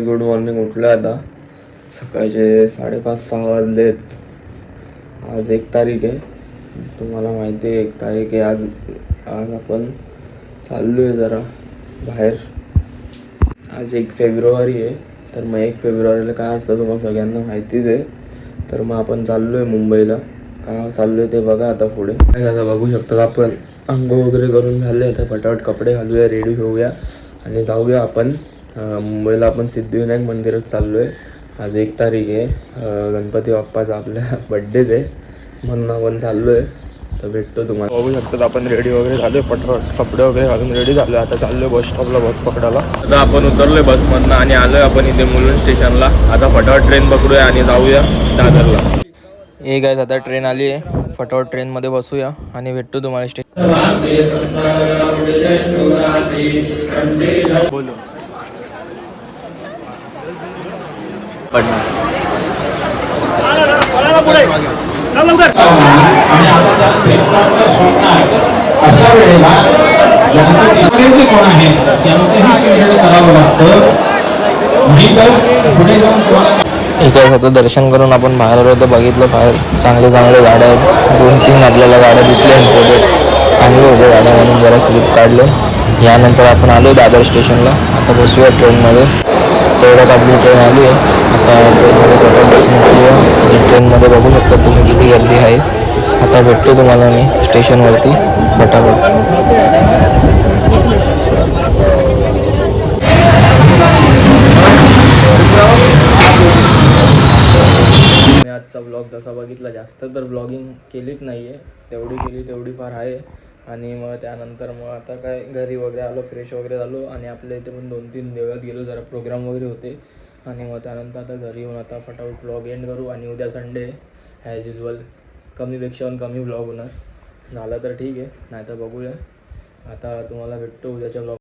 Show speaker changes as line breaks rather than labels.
Good morning. उठलं आता सकाळचे 5:30-6 वाजलेत. आज 1 तारीख आहे. तुम्हाला माहिती आहे 1 तारीख आहे आज. आज आपण चाललो आहे जरा बाहेर. आज 1 फेब्रुवारी आहे. तर मग 1 फेब्रुवारीला काय असतं तुम्हाला सगळ्यांना माहितीच आहे. तर मग आपण चाललो आहे मुंबईला. का चाललो आहे ते बघा आता पुढे. काय आता बघू शकता आपण. आंघोळ वगैरे करून झाले. आता फटाफट कपडे घालूया, रेडी होऊया आणि जाऊया आपण मुंबईला. आपण सिद्धिविनायक मंदिरात चाललो आहे. आज 1 तारीख आहे. गणपती बाप्पाचा आपल्या बड्डेच आहे म्हणून आपण चाललो आहे. तर भेटतो तुम्हाला. बघू शकतात आपण रेडी वगैरे झालो आहे. फटाफट कपडे वगैरे घालून रेडी झालो आहे. आता चाललो आहे बस स्टॉपला बस पकडायला. आता आपण उतरलो आहे बसमधनं आणि आलो आहे आपण इथे मुलुंड स्टेशनला. आता फटाफट ट्रेन पकडूया आणि जाऊया दादरला. एक आहे आता ट्रेन आली आहे. फटाफट ट्रेनमध्ये बसूया आणि भेटतो तुम्हाला स्टेशन. बोलो
अशा वेळेला गणपती कोण आहे त्यांचंही सिंचन करावं लागतं. पुढे जाऊन
इथे आता दर्शन करून आपण बाहेर आलो. तर बघितलं बाहेर चांगले चांगले गाड्या आहेत. 2-3 आपल्याला गाड्या दिसल्या. फोटो चांगले होते गाड्या म्हणून जरा क्लिप काढले. यानंतर आपण आलो दादर स्टेशनला. आता बसूया ट्रेनमध्ये. तेवढ्यात आपली ट्रेन आली आहे. आता ट्रेनमध्ये फटाफट बसून किंवा ट्रेनमध्ये बघू शकता तुम्ही किती गर्दी आहे. आता भेटतो तुम्हाला मी स्टेशनवरती फटाफट. मी आजचा ब्लॉग जसा बघितला जास्त तर ब्लॉगिंग केलीच नाही आहे. तेवढी केली तेवढी फार आहे. आणि मग त्यानंतर मग आता काय घरी वगैरे आलो, फ्रेश वगैरे झालो आणि आपल्या इथे पण 2-3 देवळात गेलो. जरा प्रोग्राम वगैरे होते आणि मग त्यानंतर आता घरी येऊन आता फटाफट ब्लॉग एंड करू. आणि उद्या संडे ॲज युजल कमीपेक्षा पण कमी ब्लॉग होणार. झालं तर ठीक आहे, नाही तर बघूया. आता तुम्हाला भेटतो उद्याच्या ब्लॉग.